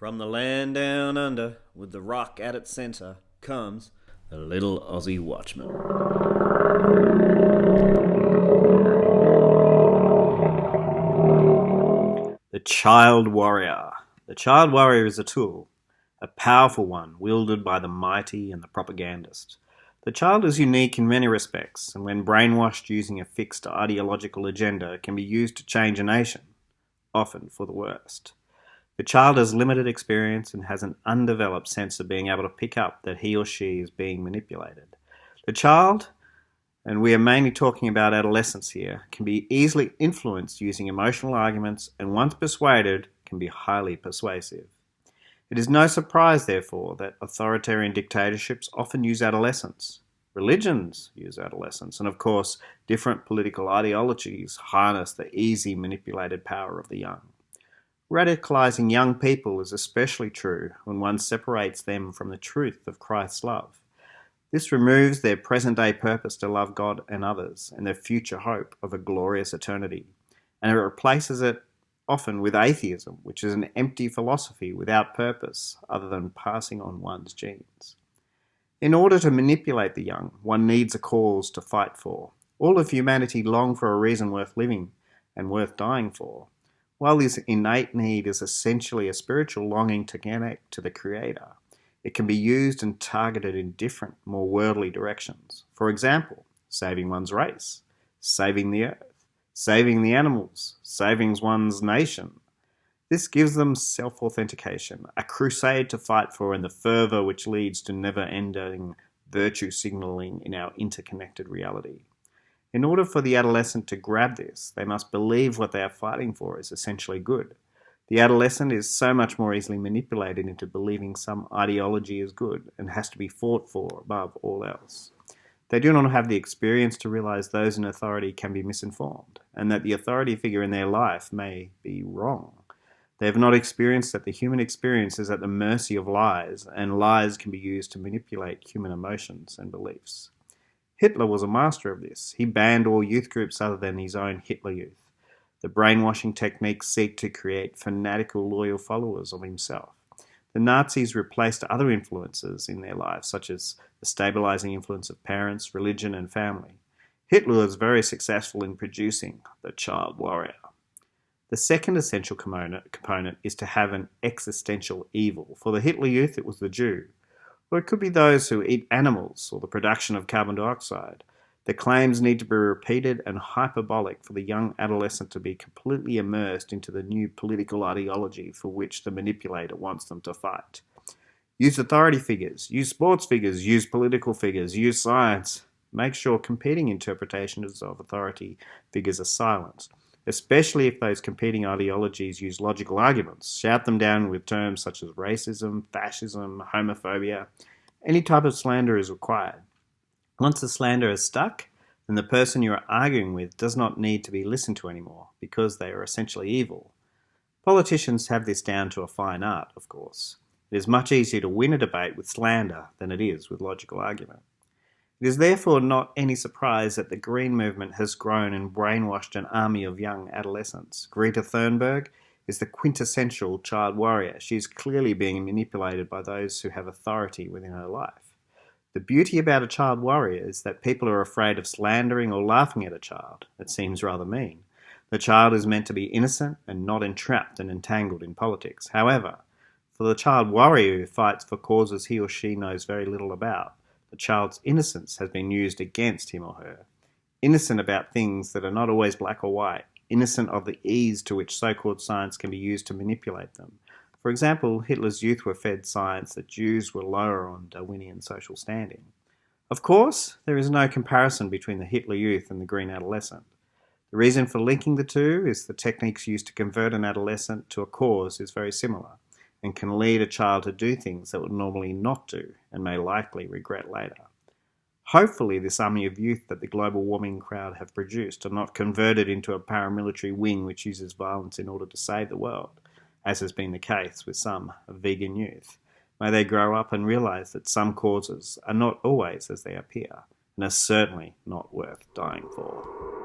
From the land down under, with the rock at its centre, comes the little Aussie watchman. The child warrior. The child warrior is a tool, a powerful one wielded by the mighty and the propagandist. The child is unique in many respects, and when brainwashed using a fixed ideological agenda, can be used to change a nation, often for the worst. The child has limited experience and has an undeveloped sense of being able to pick up that he or she is being manipulated. The child, and we are mainly talking about adolescents here, can be easily influenced using emotional arguments, and once persuaded, can be highly persuasive. It is no surprise, therefore, that authoritarian dictatorships often use adolescents. Religions use adolescents, and of course, different political ideologies harness the easy manipulated power of the young. Radicalizing young people is especially true when one separates them from the truth of Christ's love. This removes their present-day purpose to love God and others and their future hope of a glorious eternity, and it replaces it often with atheism, which is an empty philosophy without purpose other than passing on one's genes. In order to manipulate the young, one needs a cause to fight for. All of humanity long for a reason worth living and worth dying for. While this innate need is essentially a spiritual longing to connect to the Creator, it can be used and targeted in different, more worldly directions. For example, saving one's race, saving the earth, saving the animals, saving one's nation. This gives them self-authentication, a crusade to fight for, and the fervour which leads to never-ending virtue signalling in our interconnected reality. In order for the adolescent to grab this, they must believe what they are fighting for is essentially good. The adolescent is so much more easily manipulated into believing some ideology is good and has to be fought for above all else. They do not have the experience to realize those in authority can be misinformed, and that the authority figure in their life may be wrong. They have not experienced that the human experience is at the mercy of lies, and lies can be used to manipulate human emotions and beliefs. Hitler was a master of this. He banned all youth groups other than his own Hitler Youth. The brainwashing techniques seek to create fanatical, loyal followers of himself. The Nazis replaced other influences in their lives, such as the stabilizing influence of parents, religion, and family. Hitler was very successful in producing the child warrior. The second essential component is to have an existential evil. For the Hitler Youth, it was the Jew. Or it could be those who eat animals or the production of carbon dioxide. The claims need to be repeated and hyperbolic for the young adolescent to be completely immersed into the new political ideology for which the manipulator wants them to fight. Use authority figures, use sports figures, use political figures, use science. Make sure competing interpretations of authority figures are silenced, especially if those competing ideologies use logical arguments. Shout them down with terms such as racism, fascism, homophobia. Any type of slander is required. Once the slander is stuck, then the person you are arguing with does not need to be listened to anymore, because they are essentially evil. Politicians have this down to a fine art, of course. It is much easier to win a debate with slander than it is with logical argument. It is therefore not any surprise that the Green Movement has grown and brainwashed an army of young adolescents. Greta Thunberg is the quintessential child warrior. She is clearly being manipulated by those who have authority within her life. The beauty about a child warrior is that people are afraid of slandering or laughing at a child. It seems rather mean. The child is meant to be innocent and not entrapped and entangled in politics. However, for the child warrior who fights for causes he or she knows very little about, the child's innocence has been used against him or her. Innocent about things that are not always black or white. Innocent of the ease to which so-called science can be used to manipulate them. For example, Hitler's youth were fed science that Jews were lower on Darwinian social standing. Of course, there is no comparison between the Hitler Youth and the green adolescent. The reason for linking the two is the techniques used to convert an adolescent to a cause is very similar, and can lead a child to do things that would normally not do and may likely regret later. Hopefully this army of youth that the global warming crowd have produced are not converted into a paramilitary wing which uses violence in order to save the world, as has been the case with some vegan youth. May they grow up and realise that some causes are not always as they appear, and are certainly not worth dying for.